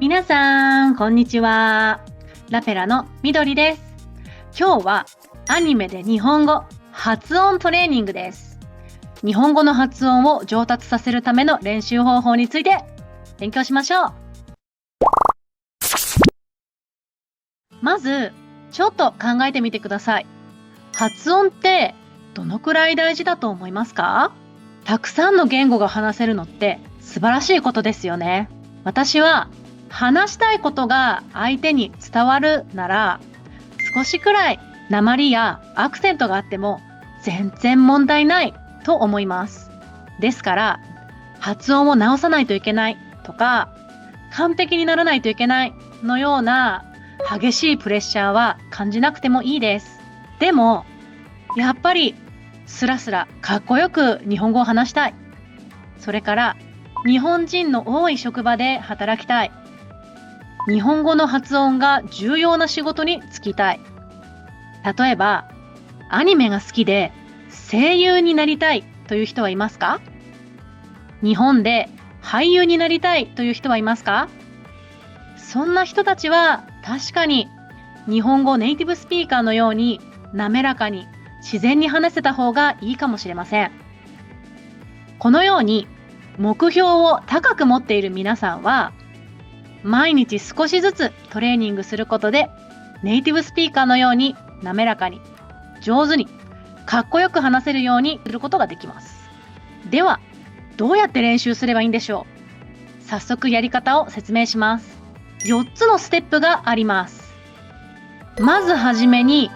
皆さん、こんにちは。ラペラのみどりです。今日はアニメで日本語発音トレーニングです。日本語の発音を上達させるための練習方法について勉強しましょう。まず、ちょっと考えてみてください。発音ってどのくらい大事だと思いますか？たくさんの言語が話せるのって素晴らしいことですよね。私は話したいことが相手に伝わるなら、少しくらい訛りやアクセントがあっても全然問題ないと思います。ですから、発音を直さないといけないとか、完璧にならないといけないのような激しいプレッシャーは感じなくてもいいです。でも、やっぱりスラスラかっこよく日本語を話したい。それから日本人の多い職場で働きたい。日本語の発音が重要な仕事に就きたい。例えば、アニメが好きで声優になりたいという人はいますか？日本で俳優になりたいという人はいますか？そんな人たちは確かに日本語ネイティブスピーカーのように滑らかに自然に話せた方がいいかもしれません。このように目標を高く持っている皆さんは、毎日少しずつトレーニングすることでネイティブスピーカーのように滑らかに上手にかっこよく話せるようにすることができます。では、どうやって練習すればいいんでしょう？早速やり方を説明します。4つのステップがあります。まずはじめに、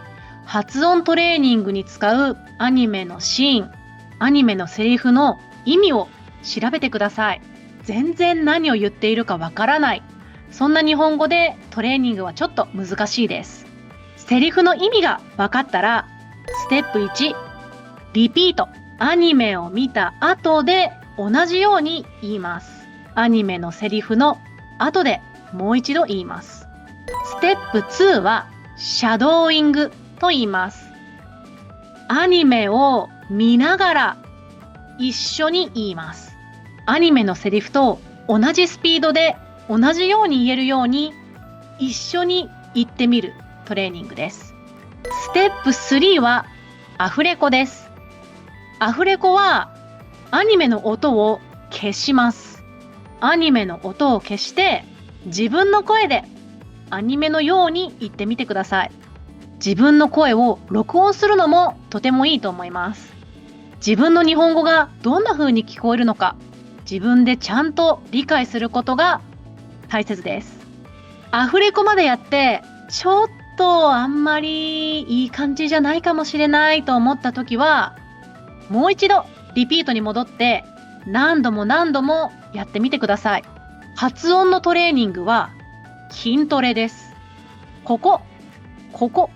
発音トレーニングに使うアニメのシーン、アニメのセリフの意味を調べてください。全然何を言っているかわからない。そんな日本語でトレーニングはちょっと難しいです。セリフの意味が分かったら、ステップ1、リピート。アニメを見た後で同じように言います。アニメのセリフの後でもう一度言います。ステップ2はシャドーイングと言います。アニメを見ながら一緒に言います。アニメのセリフと同じスピードで同じように言えるように一緒に言ってみるトレーニングです。ステップ3はアフレコです。アフレコはアニメの音を消します。アニメの音を消して自分の声でアニメのように言ってみてください。自分の声を録音するのもとてもいいと思います。自分の日本語がどんな風に聞こえるのか、自分でちゃんと理解することが大切です。アフレコまでやって、ちょっとあんまりいい感じじゃないかもしれないと思った時は、もう一度リピートに戻って何度も何度もやってみてください。発音のトレーニングは筋トレです。ここ、ここ、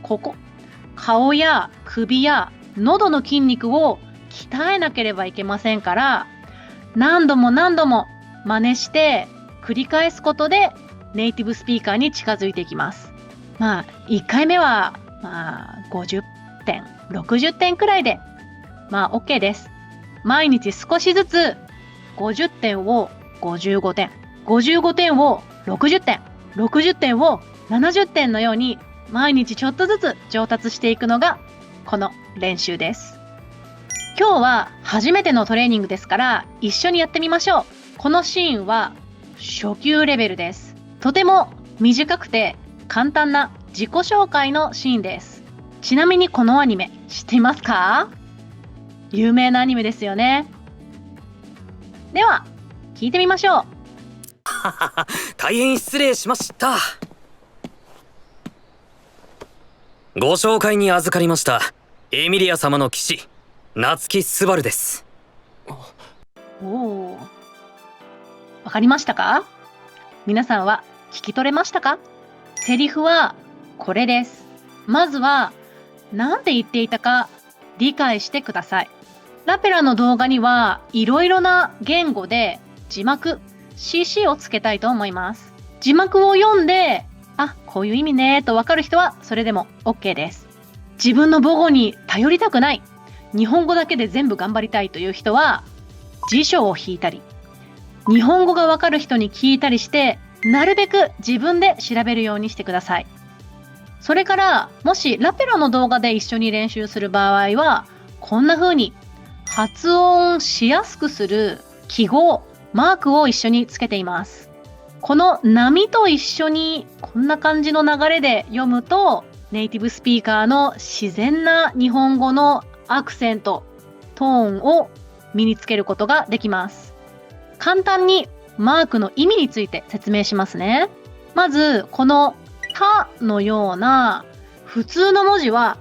ここ。顔や首や喉の筋肉を鍛えなければいけませんから、何度も何度も真似して繰り返すことでネイティブスピーカーに近づいていきます。1回目は50点、60点くらいでOK です。毎日少しずつ50点を55点、55点を60点、60点を70点のように毎日ちょっとずつ上達していくのがこの練習です。今日は初めてのトレーニングですから一緒にやってみましょう。このシーンは初級レベルです。とても短くて簡単な自己紹介のシーンです。ちなみにこのアニメ知っていますか？有名なアニメですよね。では聞いてみましょう。大変失礼しました。ご紹介に預かりましたエミリア様の騎士夏木スバルです。わかりましたか？皆さんは聞き取れましたか？セリフはこれです。まずは何て言っていたか理解してください。ラペラの動画にはいろいろな言語で字幕 CC をつけたいと思います。字幕を読んで、こういう意味ねとわかる人はそれでも OK です。自分の母語に頼りたくない、日本語だけで全部頑張りたいという人は辞書を引いたり、日本語がわかる人に聞いたりしてなるべく自分で調べるようにしてください。それから、もしラペロの動画で一緒に練習する場合は、こんな風に発音しやすくする記号、マークを一緒につけています。この波と一緒にこんな感じの流れで読むと、ネイティブスピーカーの自然な日本語のアクセント、トーンを身につけることができます。簡単にマークの意味について説明しますね。まず、このたのような普通の文字は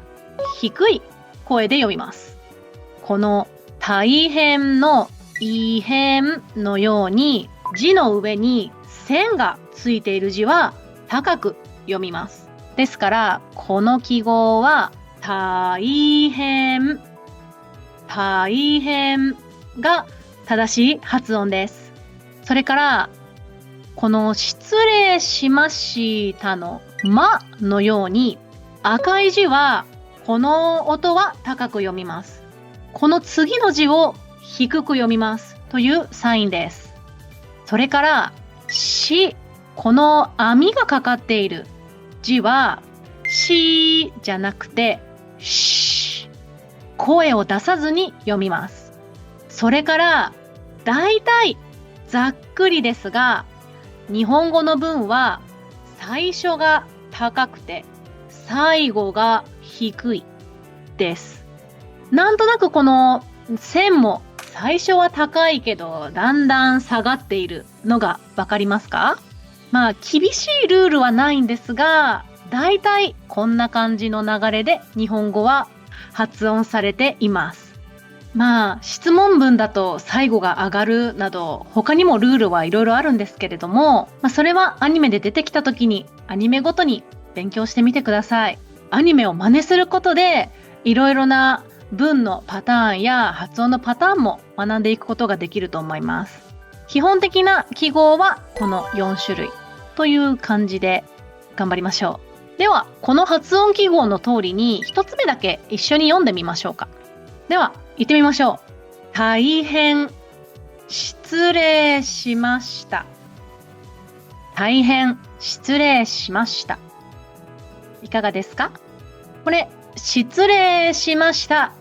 低い声で読みます。この大変の異変のように字の上に線がついている字は高く読みます。ですから、この記号は大変、大変が正しい発音です。それから、この失礼しましたのまのように赤い字はこの音は高く読みます。この次の字を低く読みますというサインです。それからし、この網がかかっている字はしじゃなくてし、声を出さずに読みます。それからだいたいざっくりですが、日本語の文は最初が高くて最後が低いです。なんとなくこの線も最初は高いけどだんだん下がっているのがわかりますか？まあ厳しいルールはないんですが、だいたいこんな感じの流れで日本語は発音されています。まあ質問文だと最後が上がるなど他にもルールはいろいろあるんですけれども、それはアニメで出てきた時にアニメごとに勉強してみてください。アニメを真似することでいろいろな文のパターンや発音のパターンも学んでいくことができると思います。基本的な記号はこの4種類という感じで頑張りましょう。ではこの発音記号の通りに1つ目だけ一緒に読んでみましょうか。では行ってみましょう。大変失礼しました。大変失礼しました。いかがですか？これ失礼しました。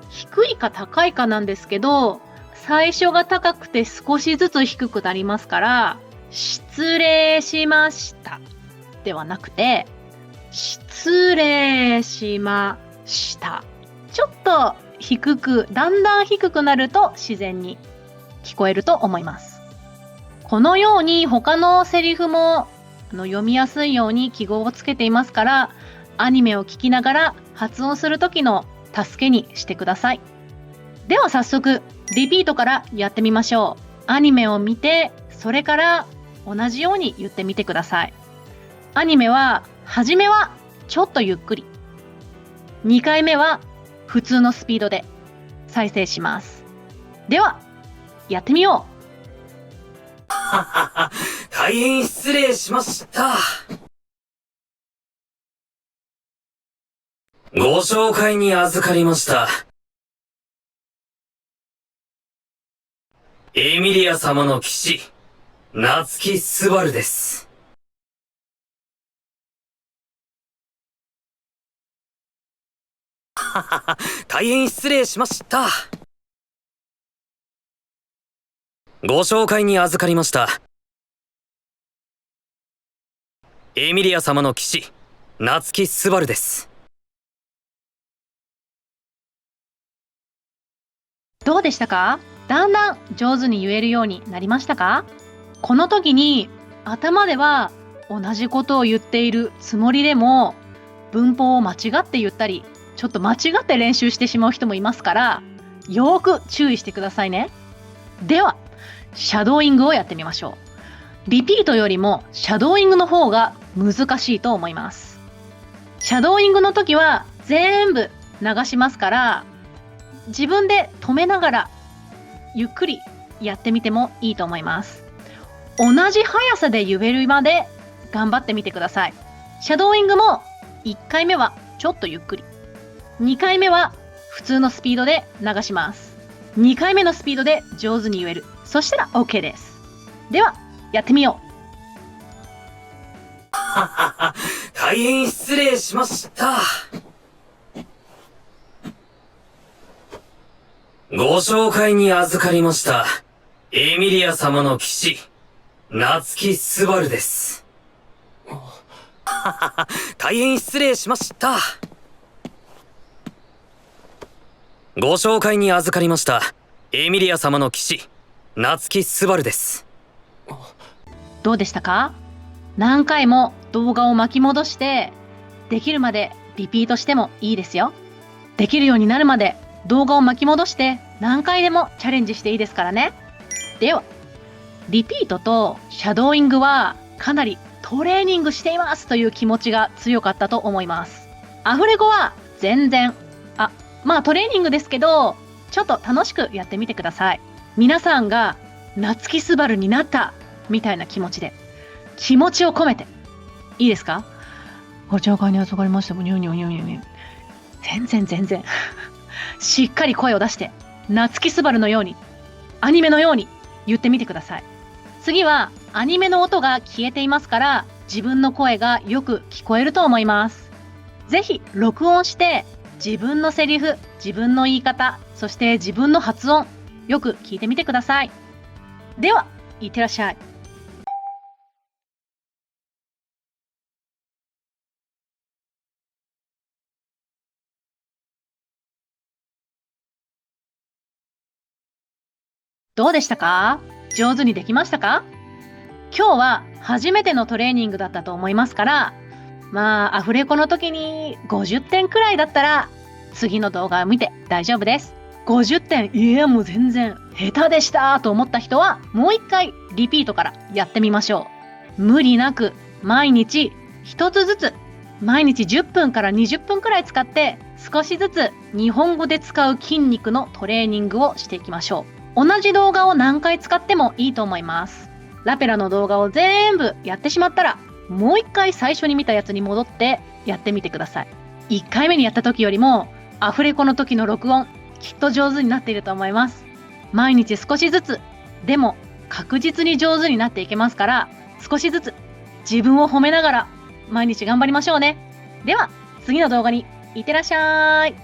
低いか高いかなんですけど、最初が高くて少しずつ低くなりますから、失礼しましたではなくて、失礼しました。ちょっと低く、だんだん低くなると自然に聞こえると思います。このように他のセリフも読みやすいように記号をつけていますから、アニメを聞きながら発音する時の助けにしてください。では早速リピートからやってみましょう。アニメを見て、それから同じように言ってみてください。アニメは初めはちょっとゆっくり、2回目は普通のスピードで再生します。ではやってみよう。大変失礼しました。ご紹介に預かりました。エミリア様の騎士、夏木スバルです。大変失礼しました。ご紹介に預かりました。エミリア様の騎士、夏木スバルです。どうでしたか？だんだん上手に言えるようになりましたか？この時に頭では同じことを言っているつもりでも文法を間違って言ったり、ちょっと間違って練習してしまう人もいますから、よーく注意してくださいね。ではシャドーイングをやってみましょう。リピートよりもシャドーイングの方が難しいと思います。シャドーイングの時は全部流しますから、自分で止めながらゆっくりやってみてもいいと思います。同じ速さで言えるまで頑張ってみてください。シャドーイングも1回目はちょっとゆっくり、2回目は普通のスピードで流します。2回目のスピードで上手に言える。そしたら OK です。ではやってみよう。大変失礼しました。ご紹介に預かりました。エミリア様の騎士、夏木スバルです。大変失礼しました。ご紹介に預かりました。エミリア様の騎士、夏木スバルです。どうでしたか？何回も動画を巻き戻して、できるまでリピートしてもいいですよ。できるようになるまで動画を巻き戻して何回でもチャレンジしていいですからね。では、リピートとシャドーイングはかなりトレーニングしていますという気持ちが強かったと思います。アフレコは全然、トレーニングですけど、ちょっと楽しくやってみてください。皆さんが夏木スバルになったみたいな気持ちで、気持ちを込めて、いいですか？ご紹介に預かりました。全然。しっかり声を出して、夏木スバルのように、アニメのように言ってみてください。次は、アニメの音が消えていますから、自分の声がよく聞こえると思います。ぜひ、録音して、自分のセリフ、自分の言い方、そして自分の発音、よく聞いてみてください。では、いってらっしゃい。どうでしたか？上手にできましたか？今日は初めてのトレーニングだったと思いますから、アフレコの時に50点くらいだったら、次の動画を見て大丈夫です。50点、いやもう全然下手でしたと思った人は、もう一回リピートからやってみましょう。無理なく毎日一つずつ、毎日10分から20分くらい使って、少しずつ日本語で使う筋肉のトレーニングをしていきましょう。同じ動画を何回使ってもいいと思います。ラペラの動画を全部やってしまったら、もう一回最初に見たやつに戻ってやってみてください。1回目にやった時よりも、アフレコの時の録音、きっと上手になっていると思います。毎日少しずつ、でも確実に上手になっていけますから、少しずつ自分を褒めながら毎日頑張りましょうね。では、次の動画にいってらっしゃい。